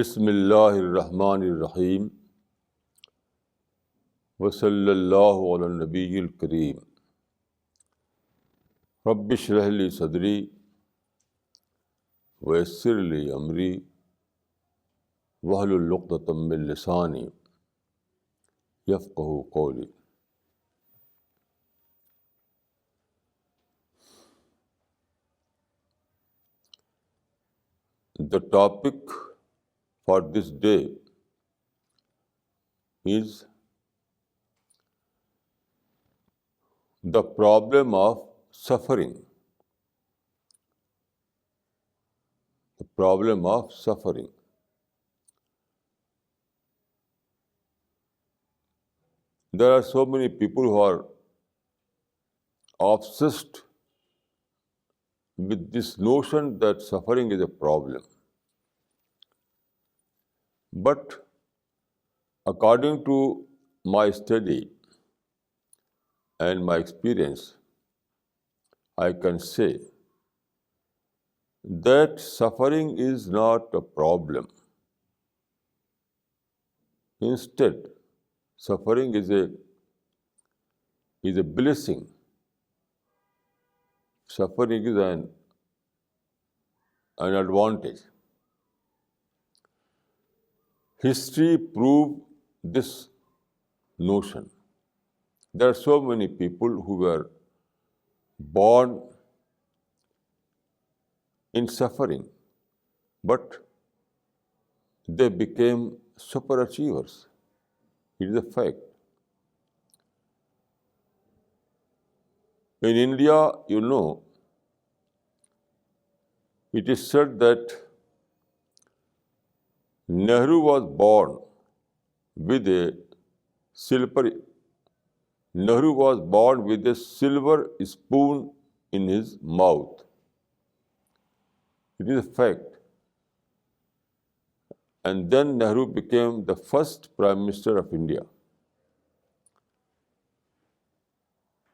बिस्मिल्लाहिर्रहमानिर्रहीम वसल्लल्लाहु अला नबीयिल करीम रब्बिश्रह ली सदरी वयस्सिर ली अमरी वहलुल उक़दतम मिन लिसानी यफ़क़हू क़ौली। The topic for this day is the problem of suffering. The problem of suffering. There are so many people who are obsessed with this notion that suffering is a problem. But according to my study and my experience, I can say that suffering is not a problem. Instead, suffering is a blessing. Suffering is an advantage. History proved this notion. There are so many people who were born in suffering, but they became superachievers. It is a fact. In India, it is said that Nehru was born with a silver spoon in his mouth. It is a fact. And then Nehru became the first Prime Minister of India.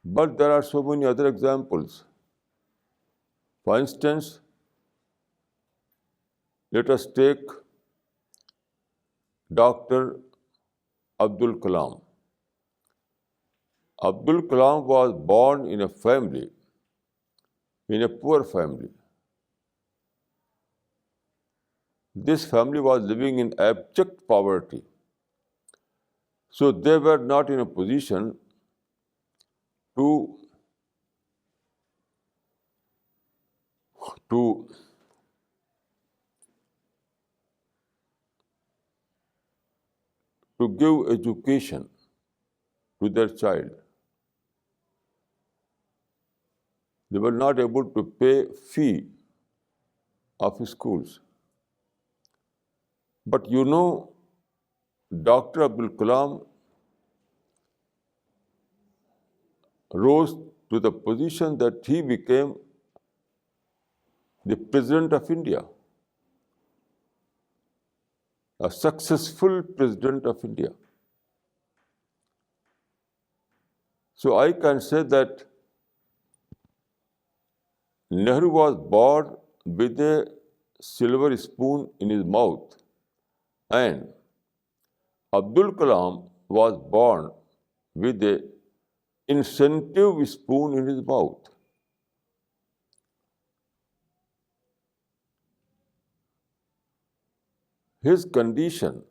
But there are so many other examples. For instance, let us take Dr. Abdul Kalam. Abdul Kalam was born in a poor family. This family was living in abject poverty. So they were not in a position to give education to their child. They were not able to pay fee of schools. But Dr. Abdul Kalam rose to the position that he became the President of India, a successful President of India. So I can say that Nehru was born with a silver spoon in his mouth, and Abdul Kalam was born with a incentive spoon in his mouth. His condition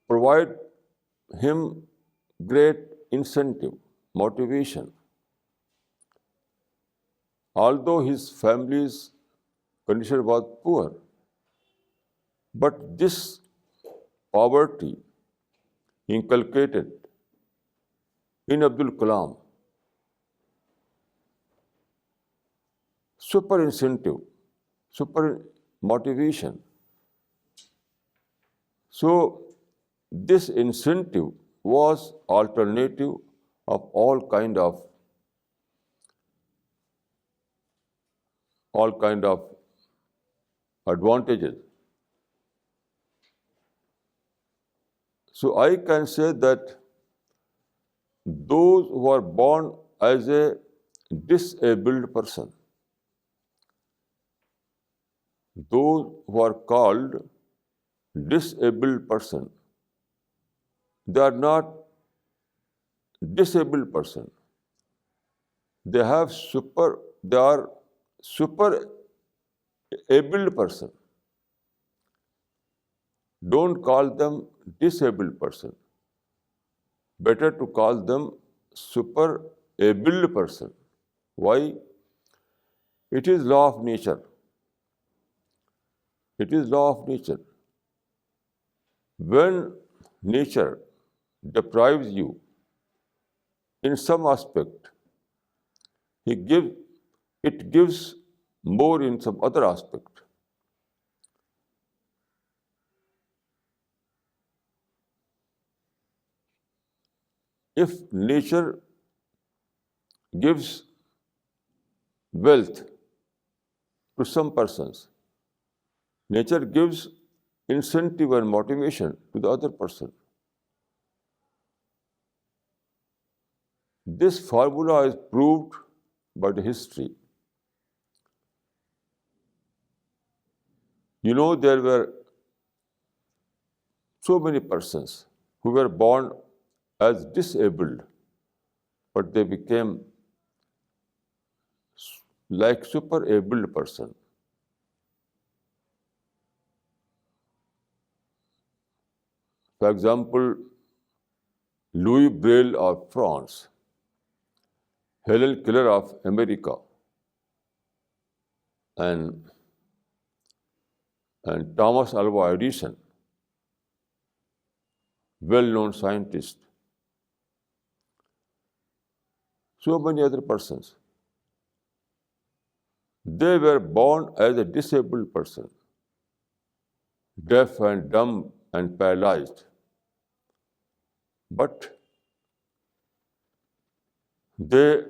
provide him great incentive, motivation. Although his family's condition was poor, but this poverty inculcated in Abdul Kalam super incentive, super motivation. So this incentive was alternative of all kind of advantages. So I can say that those who are born as a disabled person, those who are called disabled person, they are not disabled person. They are super abled person. Don't call them disabled person. Better to call them super abled person. Why? It is law of nature. It is law of nature. When nature deprives you in some aspect, it gives more in some other aspect. If nature gives wealth to some persons, nature gives incentive and motivation to the other person. This formula is proved by the history. There were so many persons who were born as disabled, but they became like super abled person. For example, Louis Braille of France, Helen Keller of America, and Thomas Alva Edison, well-known scientist. So many other persons. They were born as a disabled person, deaf and dumb and paralyzed. But they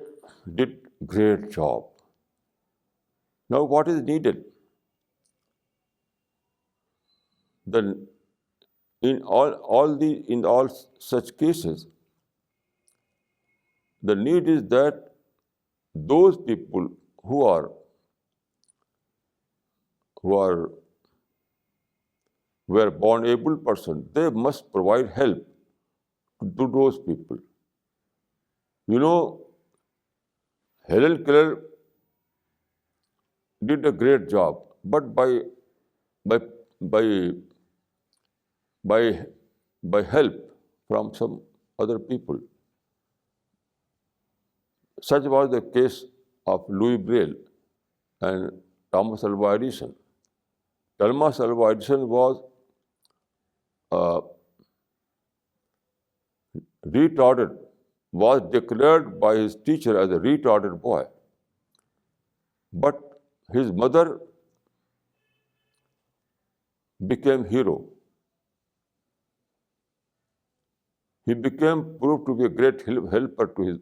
did great job. Now, what is needed? Then, in all such cases, the need is that those people who were born able person, they must provide help to those people. Helen Keller did a great job, but by by help from some other people. Such was the case of Louis Braille and Thomas Alva Edison. Thomas Alva Edison was retarded, was declared by his teacher as a retarded boy. But his mother became hero. He proved to be a great helper to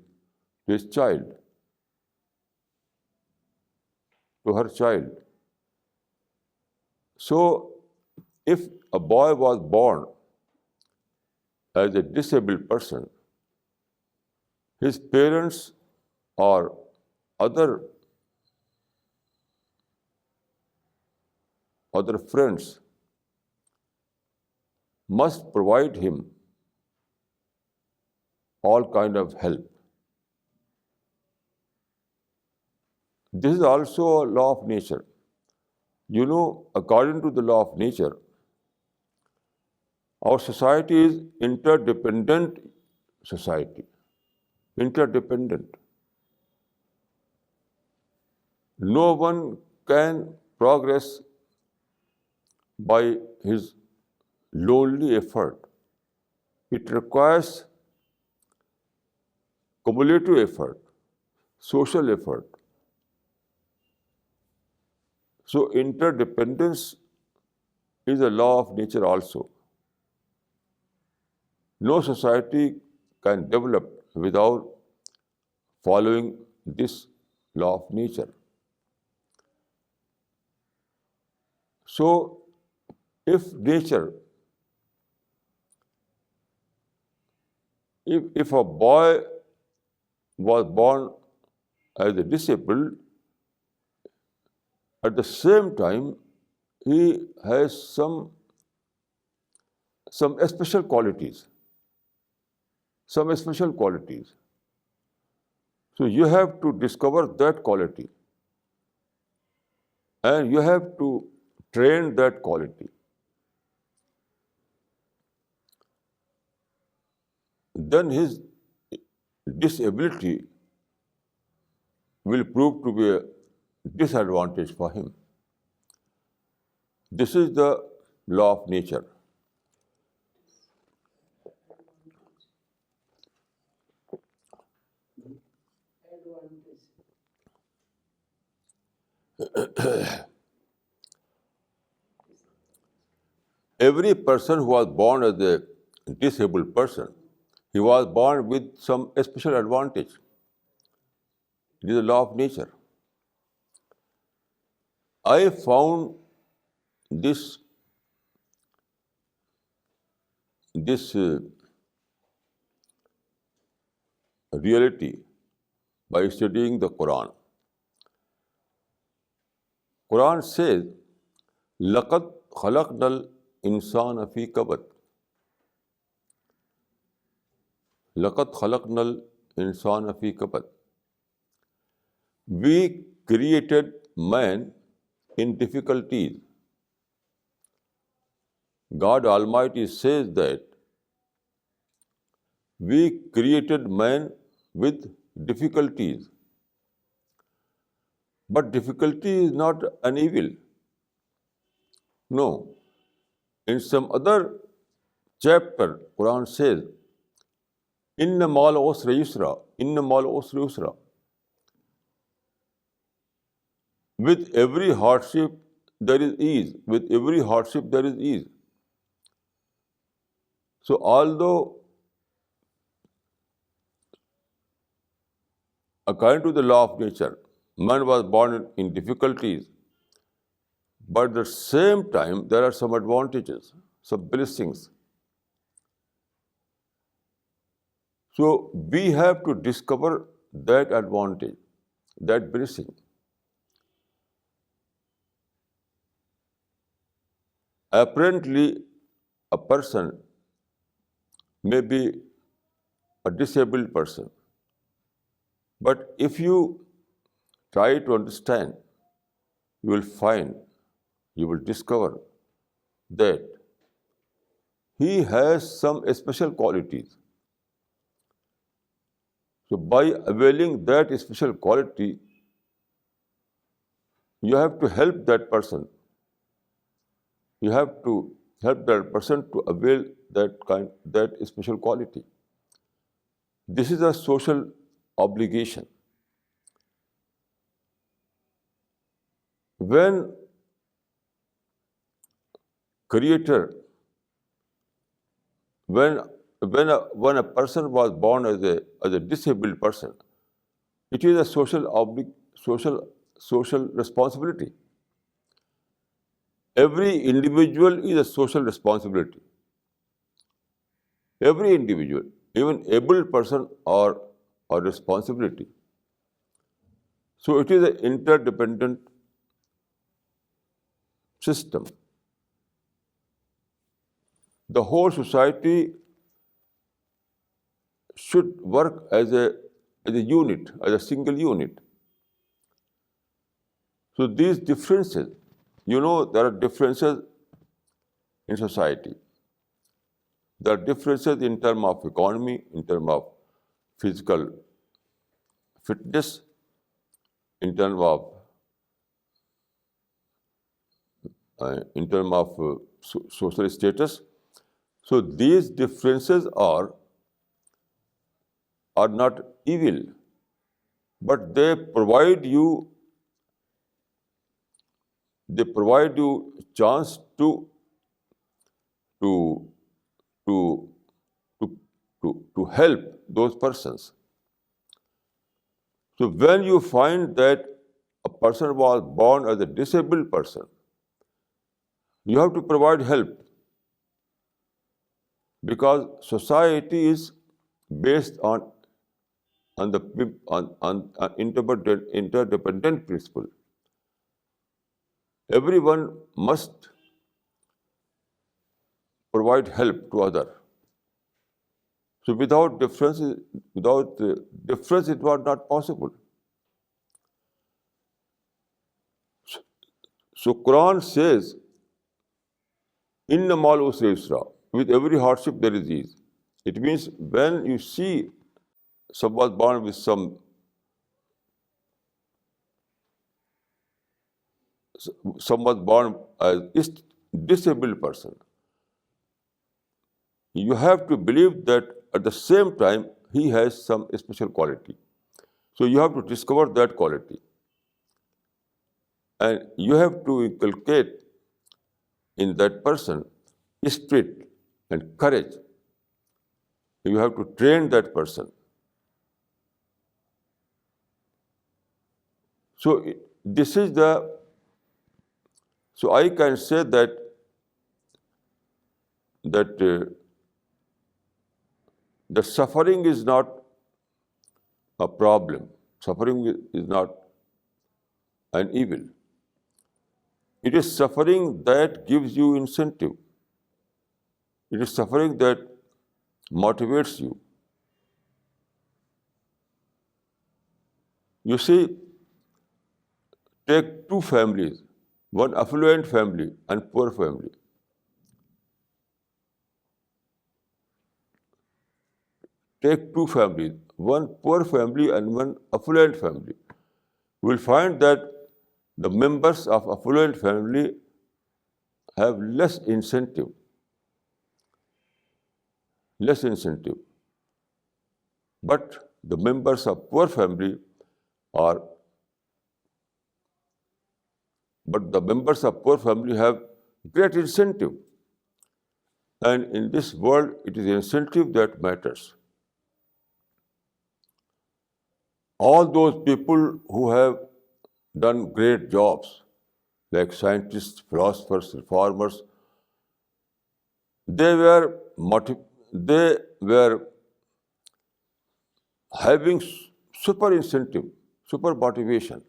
his child, to her child. So, if a boy was born as a disabled person, his parents or other friends must provide him all kind of help. This is also a law of nature. According to the law of nature, our society is interdependent society. Interdependent. No one can progress by his lonely effort. It requires cumulative effort, social effort. So interdependence is a law of nature also. No society can develop without following this law of nature. So, if a boy was born as a disabled, at the same time he has some special qualities, some special qualities. So you have to discover that quality and you have to train that quality. Then his disability will prove to be a disadvantage for him. This is the law of nature. Every person who was born as a disabled person, he was born with some special advantage. It is a law of nature. I found this reality by studying the Quran. Quran says, لَقَدْ خَلَقْنَا الْإِنسَانَ فِي كَبَدٍ. لَقَدْ خَلَقْنَا الْإِنسَانَ فِي كَبَدٍ. We created man in difficulties. God Almighty says that we created man with difficulties. But difficulty is not an evil. No. In some other chapter, Quran says, Inna ma'al usri yusra, Inna ma'al usri yusra. With every hardship there is ease. With every hardship there is ease. So although according to the law of nature, man was born in difficulties, but at the same time there are some advantages, some blessings. So we have to discover that advantage, that blessing. Apparently, a person may be a disabled person, but if you try to understand, you will discover that he has some special qualities. So by availing that special quality, you have to help that person. You have to help that person to avail that special quality. This is a social obligation. When Creator, when a person was born as a disabled person, it is a social responsibility. Every individual is a social responsibility. Every individual, even able person, are a responsibility. So it is an interdependent system. The whole society should work as a unit, as a single unit. So these differences, there are differences in society. There are differences in terms of economy, in terms of physical fitness, in terms of social status. So these differences are not evil, but they provide you chance to help those persons. So when you find that a person was born as a disabled person, you have to provide help, because society is based on interdependent principle. everyone must provide help to other. So without difference, it was not possible. So Quran says, "Inna mal usri yusra." With every hardship there is ease. It means when you see someone born with someone born as disabled person, you have to believe that at the same time he has some special quality. So you have to discover that quality, and you have to inculcate in that person spirit and courage. You have to train that person. So this is the. So I can say that the suffering is not a problem. Suffering is not an evil. It is suffering that gives you incentive. It is suffering that motivates you. You see, take two families, one affluent family and poor family. Take two families, one poor family and one affluent family. You will find that the members of affluent family have less incentive. But the members of poor family are, but the members of poor family have great incentive. And in this world, it is incentive that matters. All those people who have done great jobs, like scientists, philosophers, reformers, they were having super incentive, super motivation.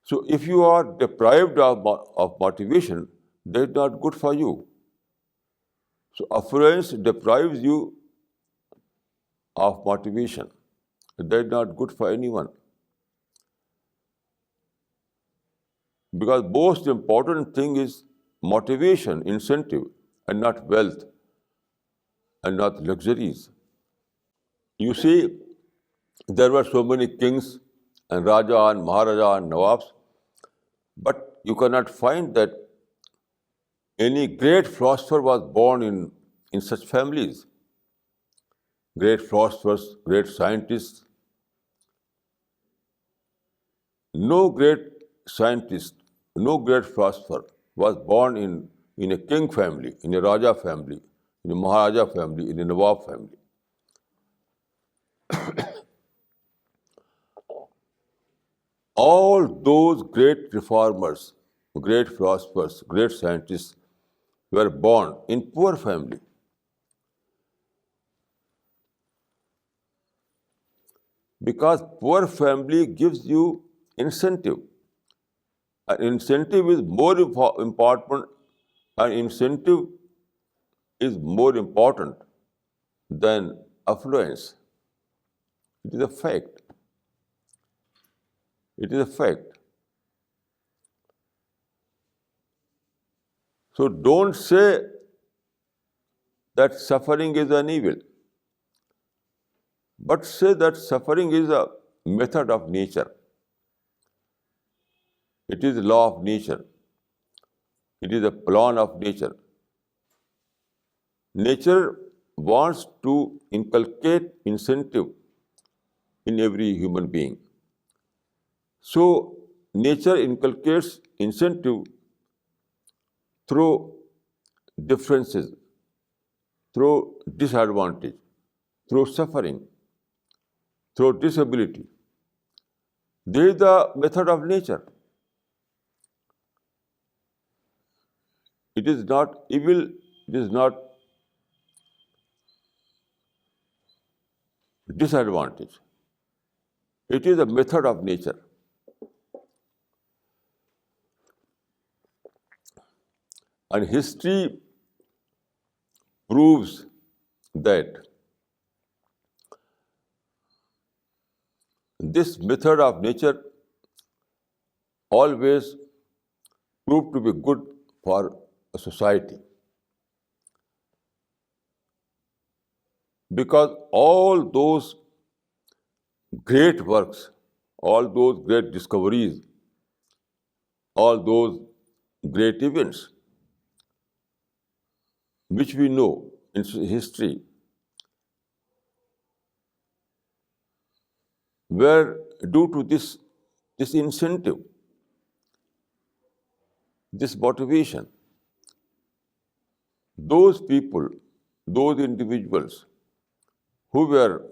So if you are deprived of motivation, that is not good for you. So affluence deprives you of motivation. That is not good for anyone. Because most important thing is motivation, incentive, and not wealth and not luxuries. You see, there were so many kings and Raja and Maharaja and Nawabs, but you cannot find that any great philosopher was born in such families. Great philosophers, great scientists. No great scientist, no great philosopher was born in a king family, in a Raja family, in a Maharaja family, in a Nawab family. All those great reformers, great philosophers, great scientists were born in poor family. Because poor family gives you incentive. An incentive is more important. An incentive is more important than affluence. It is a fact. It is a fact. So don't say that suffering is an evil, but say that suffering is a method of nature. It is a law of nature. It is a plan of nature. Nature wants to inculcate incentive in every human being. So nature inculcates incentive through differences, through disadvantage, through suffering, through disability. This is the method of nature. It is not evil, it is not disadvantage. It is a method of nature. And history proves that this method of nature always proved to be good for a society, because all those great works, all those great discoveries, all those great events which we know in history were due to this incentive, this motivation. Those people, those individuals who were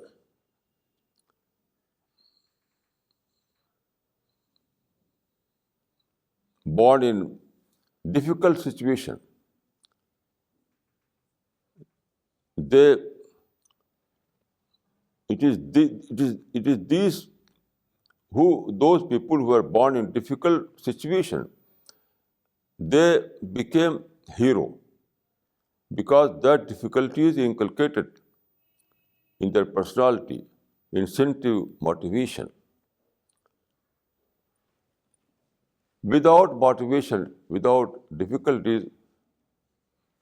born in difficult situation, they it is these who those people who were born in difficult situation, they became hero, because that difficulty is inculcated in their personality, incentive, motivation. Without motivation, without difficulties,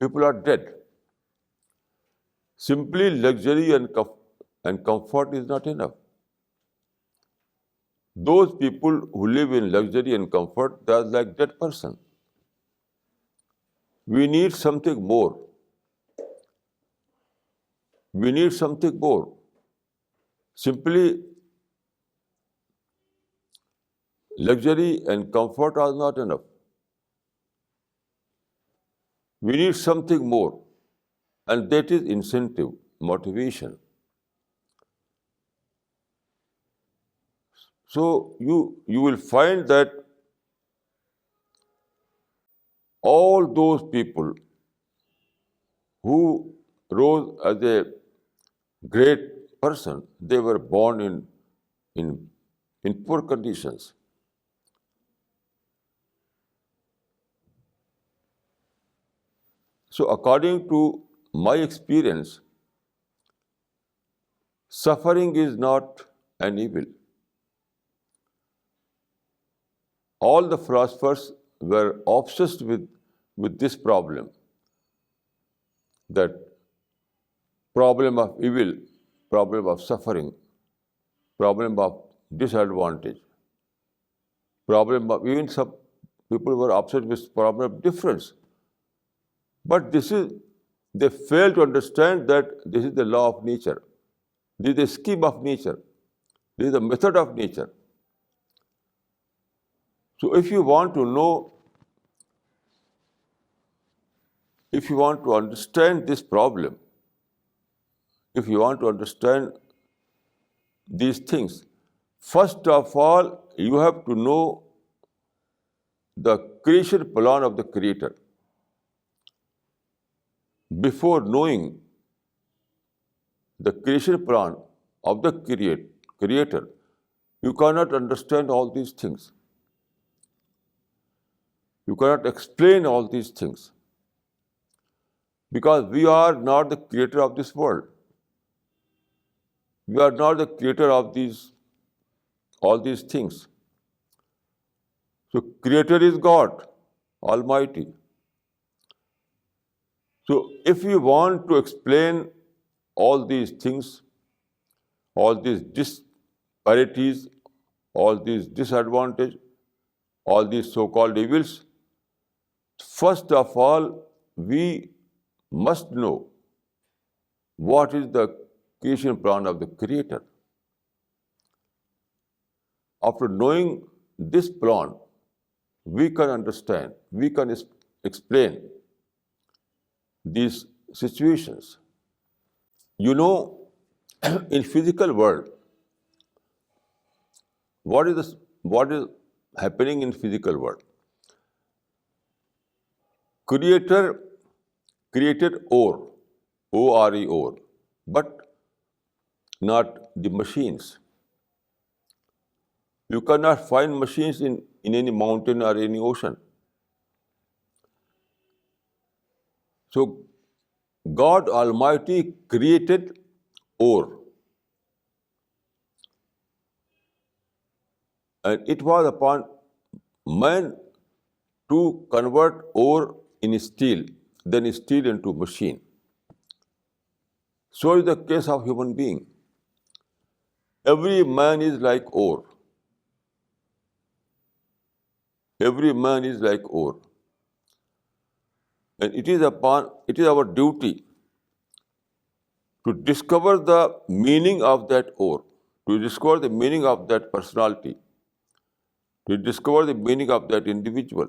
people are dead. Simply luxury and comfort is not enough. Those people who live in luxury and comfort, they are like dead person. We need something more. We need something more. Simply luxury and comfort are not enough. We need something more, and that is incentive, motivation. So you will find that all those people who rose as a great person, they were born in in poor conditions. So according to my experience, suffering is not an evil. All the philosophers were obsessed with this problem, that problem of evil, problem of suffering, problem of disadvantage, problem of, even some people were obsessed with problem of difference. But they fail to understand that this is the law of nature. This is the scheme of nature. This is the method of nature. So if you want to know, if you want to understand this problem, if you want to understand these things, first of all, you have to know the creation plan of the Creator. Before knowing the creation plan of the Creator, you cannot understand all these things. You cannot explain all these things, because we are not the creator of this world. We are not the creator of all these things. So creator is God Almighty. So if you want to explain all these things, all these disparities, all these disadvantages, all these so-called evils, first of all, we must know what is the creation plan of the Creator. After knowing this plan, we can understand, we can explain these situations. You know, in physical world, what is happening in physical world? Creator created ore, O-R-E, ore, but not the machines. You cannot find machines in any mountain or any ocean. So God Almighty created ore, and it was upon man to convert ore in steel, then steel into machine. So is the case of human being. Every man is like ore. Every man is like ore. And it is our duty to discover the meaning of that ore, to discover the meaning of that personality, to discover the meaning of that individual,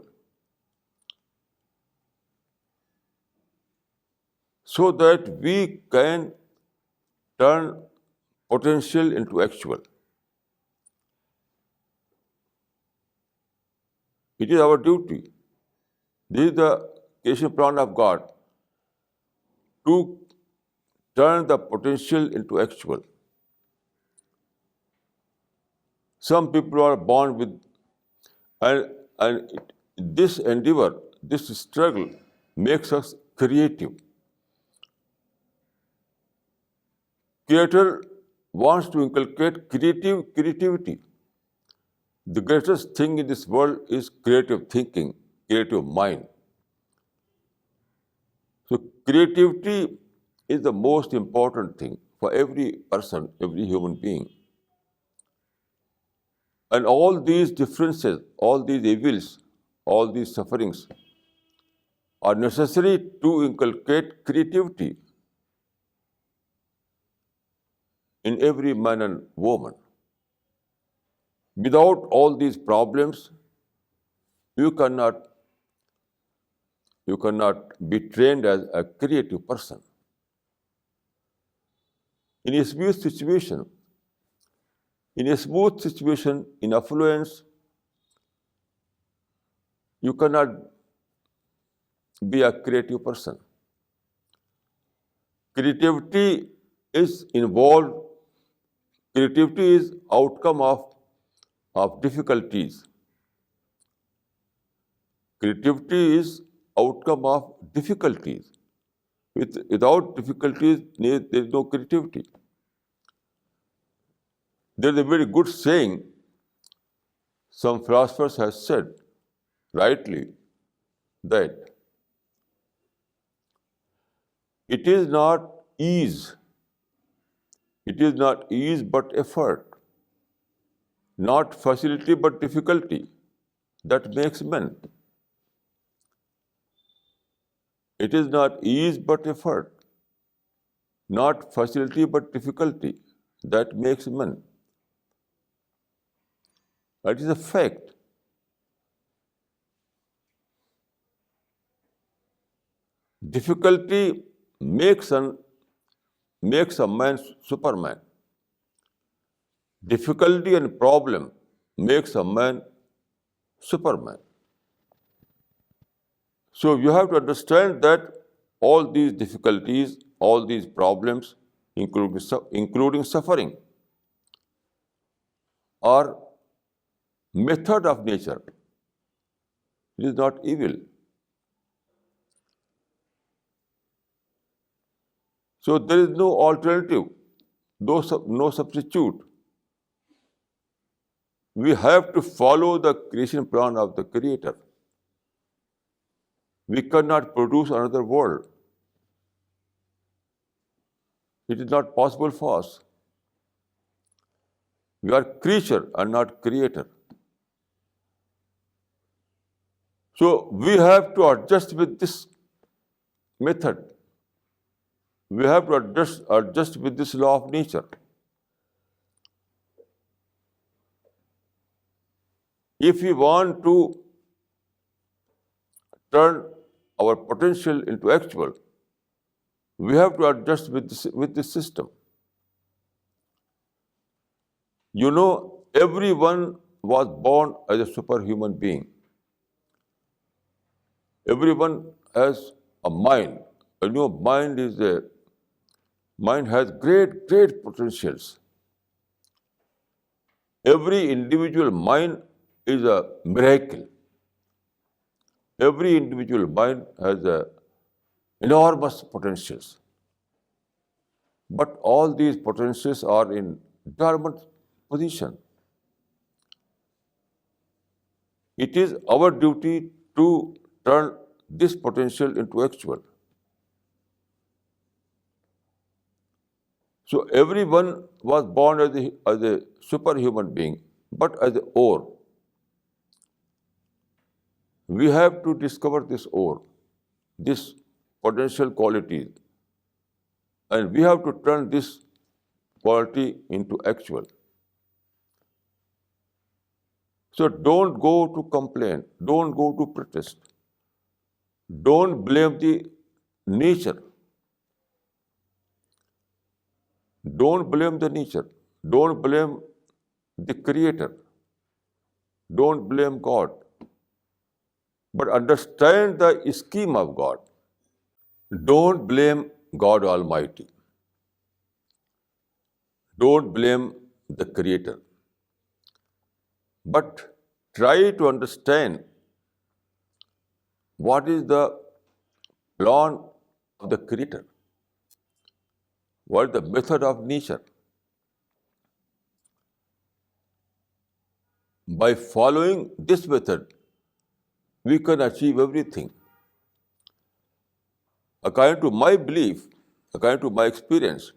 so that we can turn potential into actual. It is our duty. This is the creation plan of God, to turn the potential into actual. Some people are born with, and this endeavor, this struggle makes us creative. Creator wants to inculcate creativity. The greatest thing in this world is creative thinking, creative mind. So creativity is the most important thing for every person, every human being. And all these differences, all these evils, all these sufferings are necessary to inculcate creativity in every man and woman. Without all these problems, you cannot be trained as a creative person. In a smooth situation, in affluence, you cannot be a creative person. Creativity is involved. Creativity is outcome of difficulties. Creativity is outcome of difficulties. Without difficulties, there is no creativity. There is a very good saying some philosophers have said rightly, that it is not ease but effort, not facility but difficulty that makes men. It is not ease but effort, not facility but difficulty that makes men. That is a fact. Difficulty makes a man Superman. Difficulty and problem makes a man Superman. So you have to understand that all these difficulties, all these problems, including suffering, are method of nature. It is not evil. So there is no alternative, no substitute. We have to follow the creation plan of the Creator. We cannot produce another world. It is not possible for us. We are creature and not creator. So we have to adjust with this method. We have to adjust with this law of nature. If we want to turn our potential into actual, we have to adjust with this system. You know, everyone was born as a superhuman being. Everyone has a mind. You know, mind has great potentials. Every individual mind is a miracle. Every individual mind has a enormous potentials. But all these potentials are in dormant position. It is our duty to turn this potential into actual. So everyone was born as a superhuman being, but as an ore. We have to discover this ore, this potential qualities, and we have to turn this quality into actual. So don't go to complain, don't go to protest, don't blame the nature, don't blame the nature, don't blame the creator, don't blame God, but understand the scheme of God. Don't blame God Almighty. Don't blame the Creator. But try to understand what is the plan of the Creator, what is the method of nature. By following this method, we can achieve everything. According to my belief, according to my experience,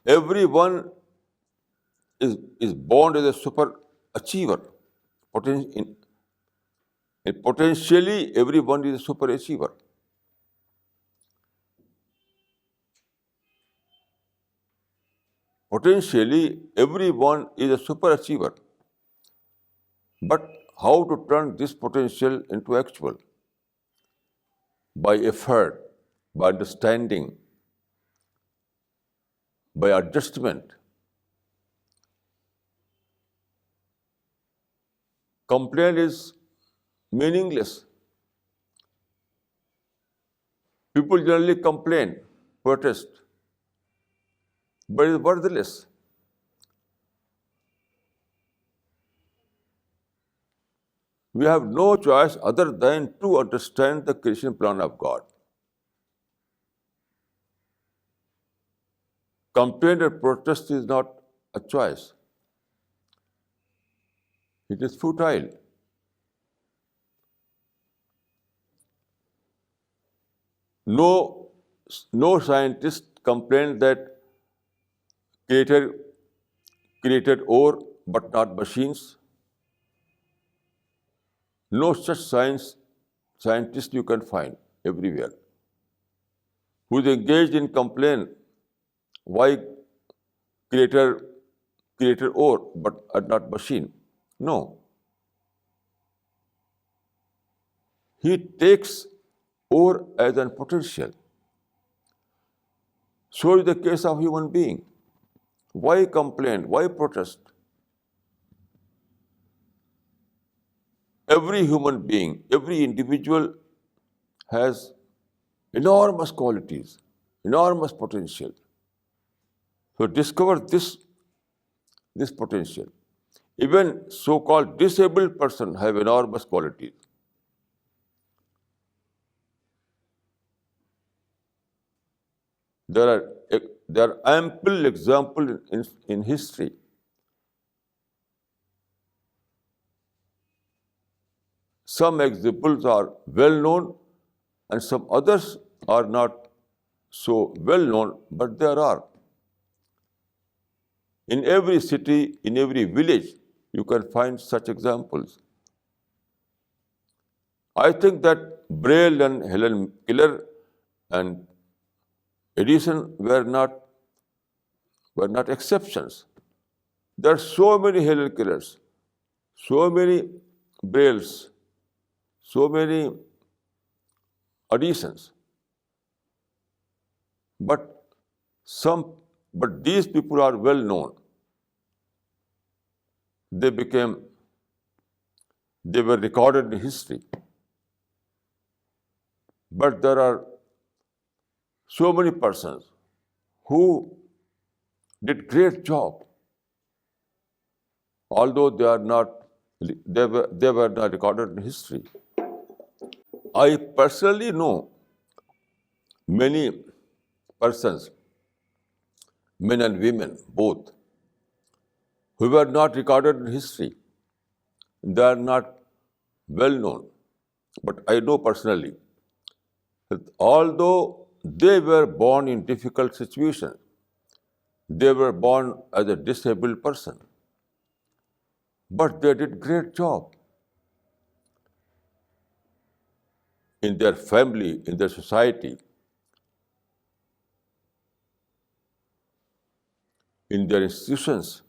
everyone is born as a super achiever. Potentially, everyone is a super achiever. Potentially, everyone is a super achiever. But how to turn this potential into actual? By effort, by understanding, by adjustment. Complaint is meaningless. People generally complain, protest, but it's worthless. We have no choice other than to understand the creation plan of God. Complaint and protest is not a choice. It is futile. No, no scientist complained that creator created ore but not machines. No such scientist you can find everywhere who is engaged in complaint why creator created ore but not machine. No. He takes ore as a potential. So is the case of human being. Why complain? Why protest? Every human being, every individual has enormous qualities, enormous potential. So discover this potential. Even so-called disabled person have enormous qualities. There are ample examples in history. Some examples are well known and some others are not so well known, but there are. In every city, in every village, you can find such examples. I think that Braille and Helen Keller and Edison were not exceptions. There are so many Helen Kellers, so many Brailles, so many Edisons. But these people are well known. They were recorded in history. But there are so many persons who did great job, although they were not recorded in history. I personally know Many persons, men and women, both, who were not recorded in history, they are not well known. But I know personally that although they were born in difficult situations, they were born as a disabled person, but they did great job in their family, in their society, in their institutions.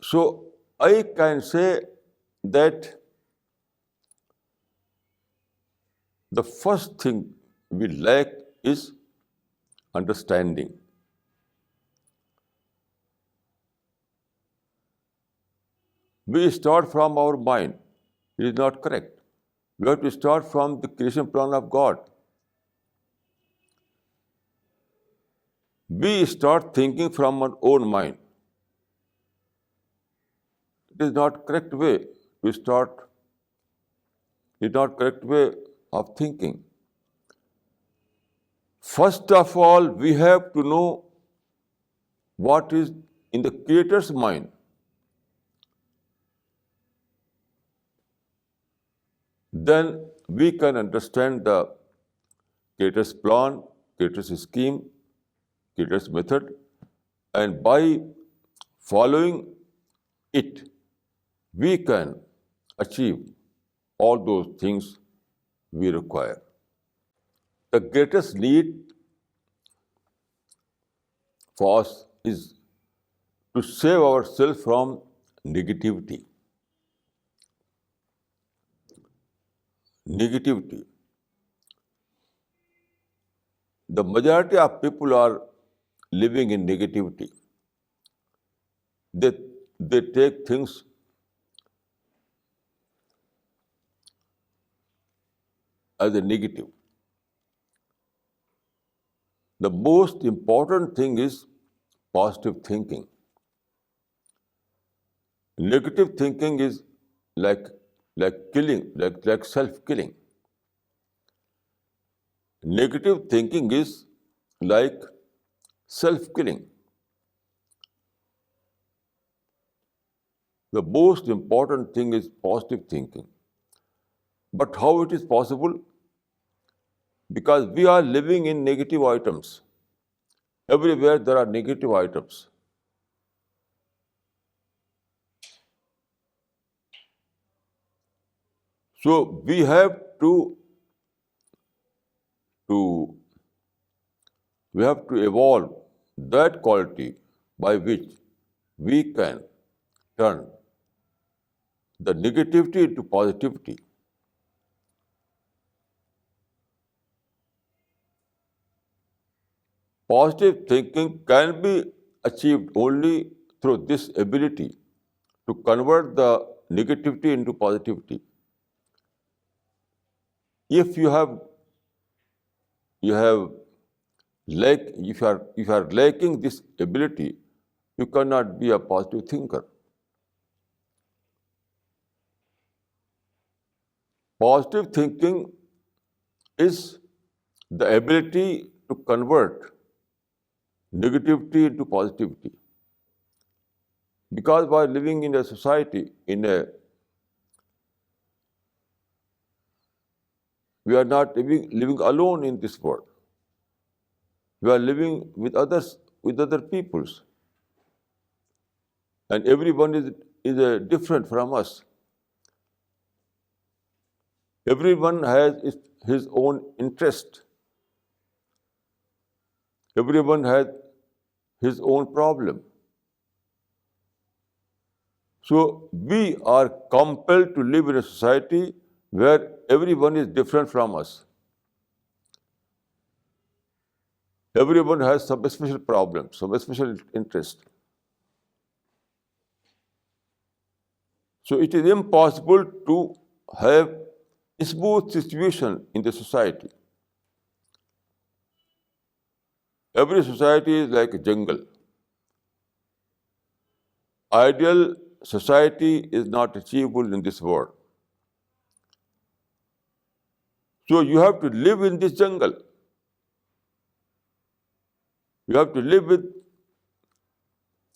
So I can say that the first thing we lack is understanding. We start from our mind. It is not correct. We have to start from the creation plan of God. We start thinking from our own mind. It is not correct way to start. It is not correct way of thinking. First of all, we have to know what is in the Creator's mind. Then we can understand the Creator's plan, Creator's scheme, Creator's method, and by following it, we can achieve all those things we require. The greatest need for us is to save ourselves from negativity. Negativity. The majority of people are living in negativity. They take things as a negative. The most important thing is positive thinking. Negative thinking is like killing, like self-killing. Negative thinking is like self-killing. The most important thing is positive thinking. But how it is possible? Because we are living in negative items. Everywhere there are negative items. So we have to evolve that quality by which we can turn the negativity into positivity. Positive thinking can be achieved only through this ability to convert the negativity into positivity. If you are lacking this ability, you cannot be a positive thinker. Positive thinking is the ability to convert negativity into positivity. Because by living in a society, we are not living alone in this world. We are living with others, with other peoples. And everyone is different from us. Everyone has his own interest. Everyone has his own problem. So we are compelled to live in a society where everyone is different from us. Everyone has some special problem, some special interest. So it is impossible to have a smooth situation in the society. Every society is like a jungle. Ideal society is not achievable in this world. So you have to live in this jungle. You have to live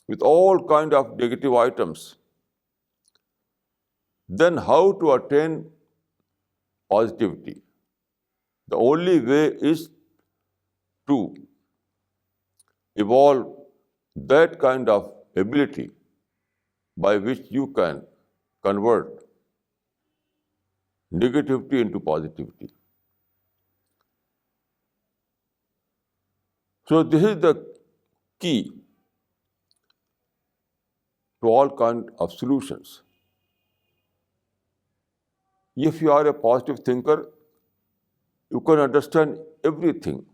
with all kind of negative items. Then how to attain positivity? The only way is to evolve that kind of ability by which you can convert negativity into positivity. So this is the key to all kind of solutions. If you are a positive thinker, you can understand everything.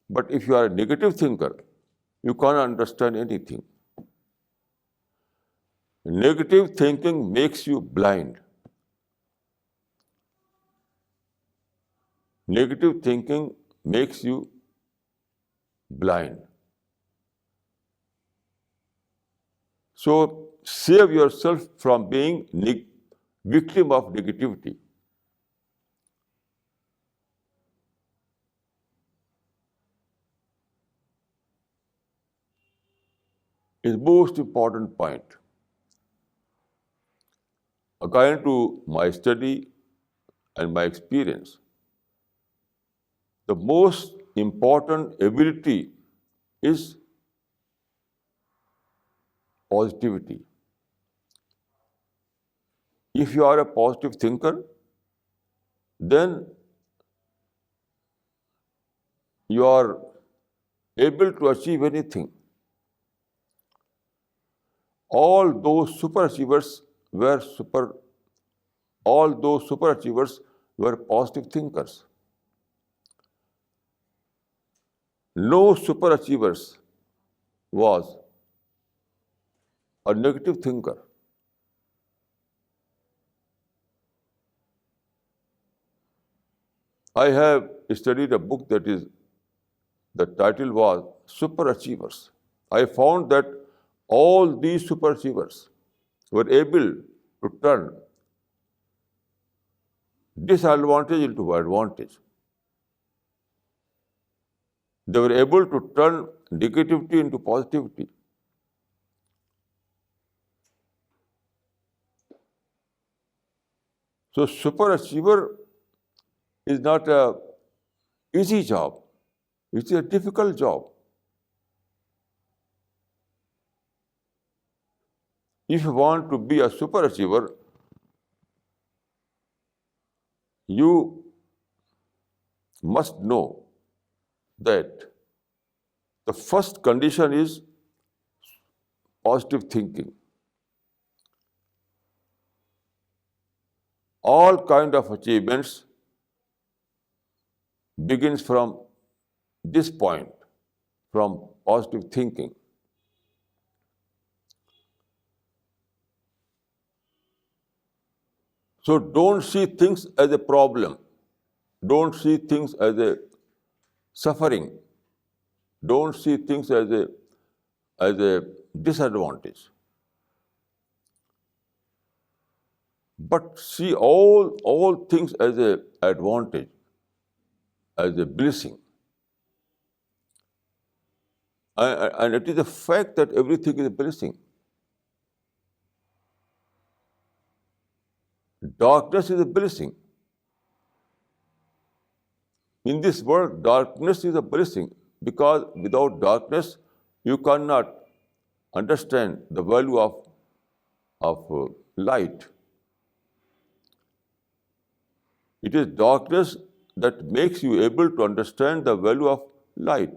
But if you are a negative thinker, you can't understand anything. Negative thinking makes you blind. Negative thinking makes you blind. So save yourself from being victim of negativity. Is most important point. According to my study and my experience, the most important ability is positivity. If you are a positive thinker, then you are able to achieve anything. All those superachievers were positive thinkers. No superachievers was a negative thinker. I have studied a book the title was Superachievers. I found that all these superachievers were able to turn disadvantage into advantage. They were able to turn negativity into positivity. So superachiever is not a easy job. It's a difficult job. If you want to be a superachiever, you must know that the first condition is positive thinking. All kind of achievements begins from this point, from positive thinking. So don't see things as a problem. Don't see things as a suffering. Don't see things as a disadvantage. But see all things as a advantage, as a blessing. And it is a fact that everything is a blessing. Darkness is a blessing. In this world, darkness is a blessing because without darkness, you cannot understand the value of light. It is darkness that makes you able to understand the value of light.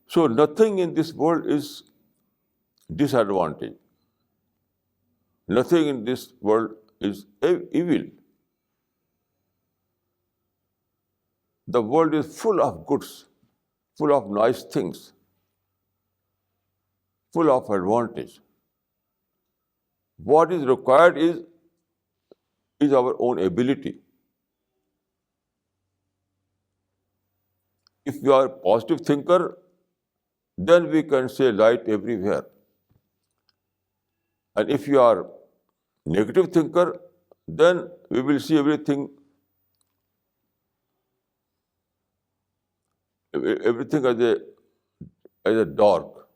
So nothing in this world is disadvantage. Nothing in this world is evil. The world is full of goods, full of nice things, full of advantage. What is required is our own ability. If you are a positive thinker, then we can say light everywhere. And if you are negative thinker, then we will see everything as a dark.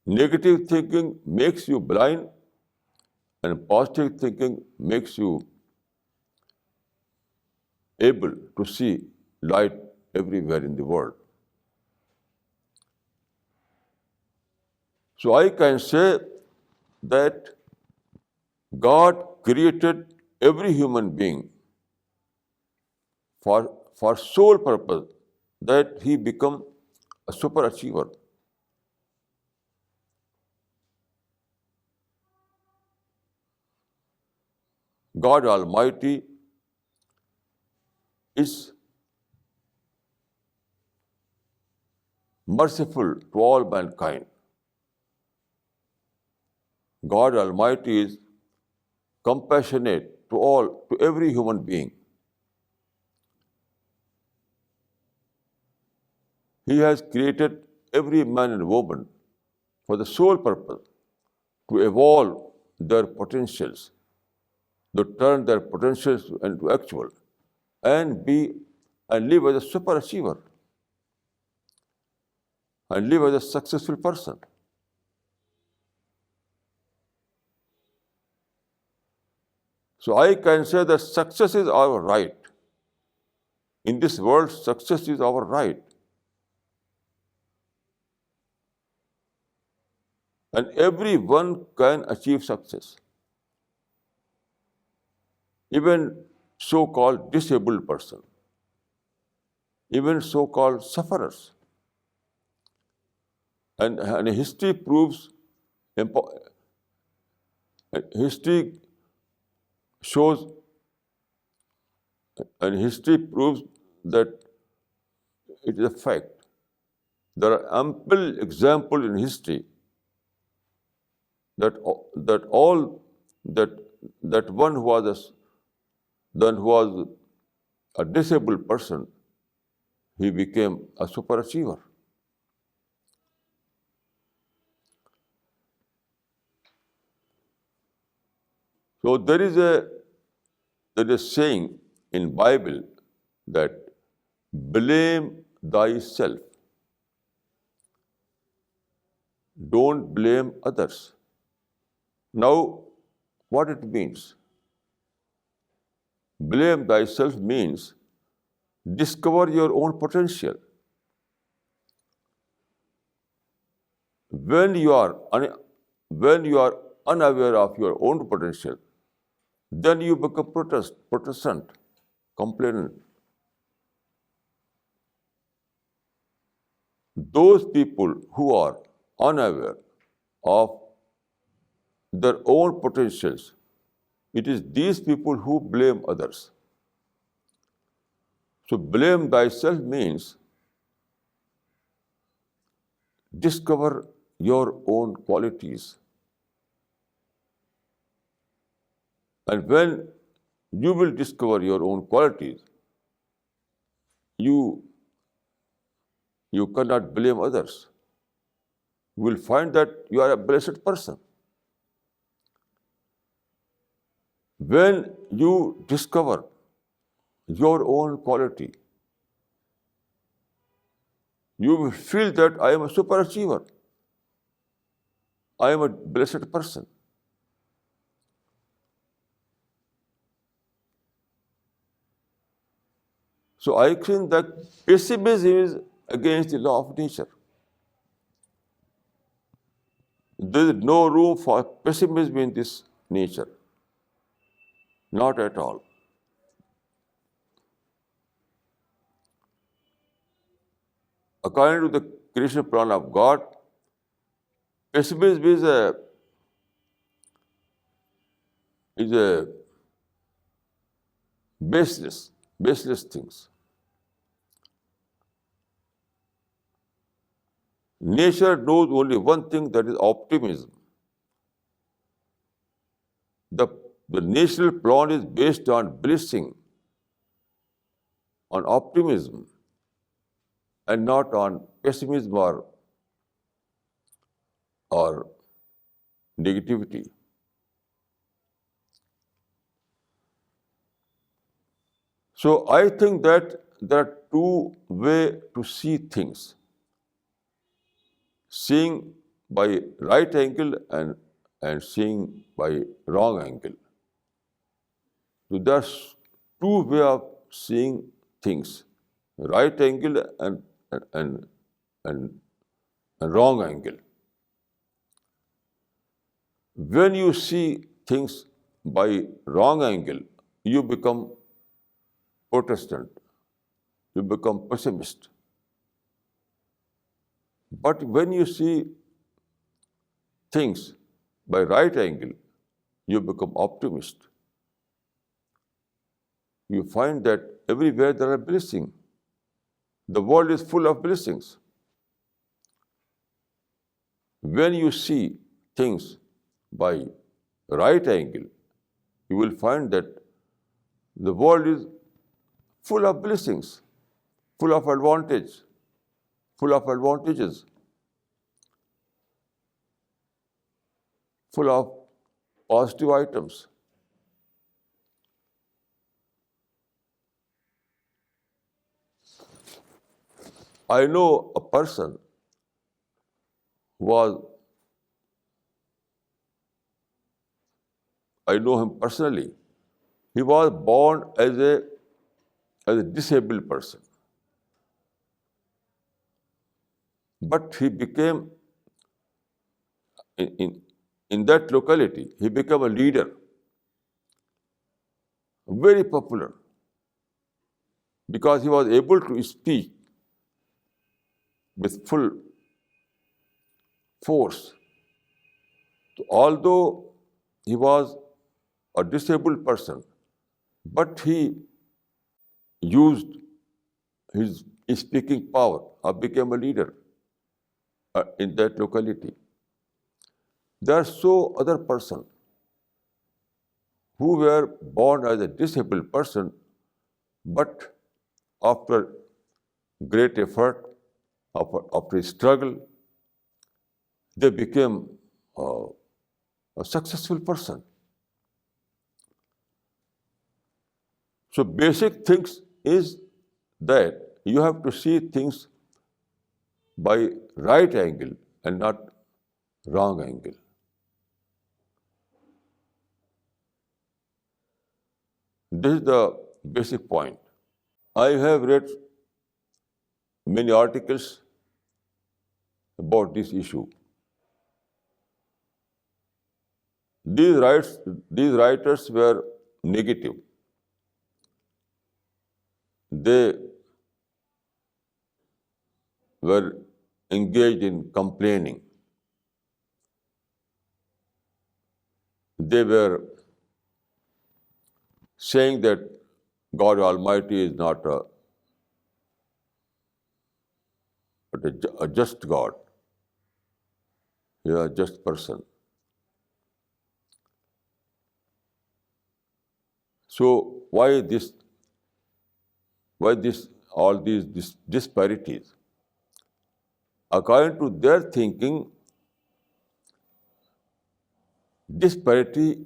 Negative thinking makes you blind, and positive thinking makes you able to see light everywhere in the world. So I can say that God created every human being for sole purpose that he become a super achiever. God Almighty is merciful to all mankind. God Almighty is compassionate to every human being. He has created every man and woman for the sole purpose to evolve their potentials, to turn their potentials into actual, and live as a super achiever, and live as a successful person. So I can say that success is our right. In this world, success is our right. And everyone can achieve success. Even so-called disabled person, even so-called sufferers. And history proves, history shows, and history proves that it is a fact. There are ample examples in history that all that one who was a disabled person, he became a super achiever. So there is a saying in Bible that blame thyself, don't blame others. Now, what it means? Blame thyself means discover your own potential. When you are unaware of your own potential, then you become protestant, complainant. Those people who are unaware of their own potentials, it is these people who blame others. So blame thyself means discover your own qualities. And when you will discover your own qualities, you cannot blame others. You will find that you are a blessed person. When you discover your own quality, you will feel that I am a super achiever. I am a blessed person. So I think that pessimism is against the law of nature. There is no room for pessimism in this nature. Not at all. According to the creation plan of God, pessimism is a baseless things. Nature knows only one thing, that is optimism. The natural plan is based on blessing, on optimism, and not on pessimism or negativity. So I think that there are two ways to see things: seeing by right angle and seeing by wrong angle. So there's two ways of seeing things: right angle and and wrong angle. When you see things by wrong angle, you become Protestant, you become pessimist. But when you see things by right angle, you become optimist. You find that everywhere there are blessings. The world is full of blessings. When you see things by right angle, you will find that the world is full of blessings, full of advantages, full of positive items. I know a person who was, I know him personally. He was born as a disabled person, but he became in that locality. He became a leader, very popular, because he was able to speak with full force. So although he was a disabled person, but he used his speaking power or became a leader in that locality. There are so other persons who were born as a disabled person, but after great effort, after struggle, they became a successful person. So basic things is that you have to see things by right angle and not wrong angle. This is the basic point. I have read many articles about this issue. These writers were negative. They were engaged in complaining. They were saying that God Almighty is not a just God. He is a just person. So why all these disparities? According to their thinking, disparity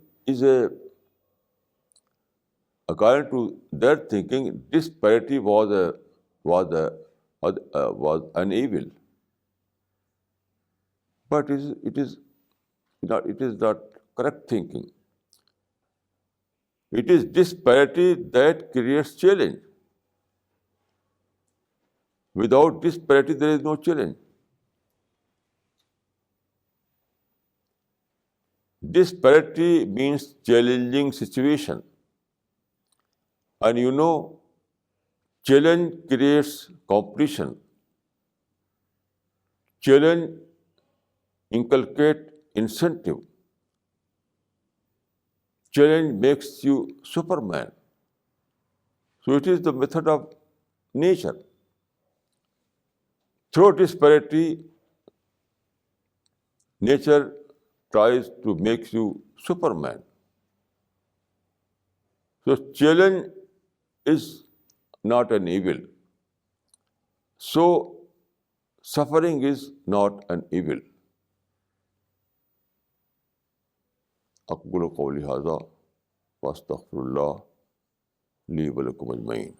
was an evil. But it is not correct thinking. It is disparity that creates challenge. Without disparity, there is no challenge. Disparity means challenging situation. And challenge creates competition. Challenge inculcates incentive. Challenge makes you Superman. So it is the method of nature. Through disparity, nature tries to make you Superman. So challenge is not an evil. So suffering is not an evil. अक़ूलु क़ौली हाज़ा व अस्तग़फ़िरुल्लाह ली व लकुम अजमईन।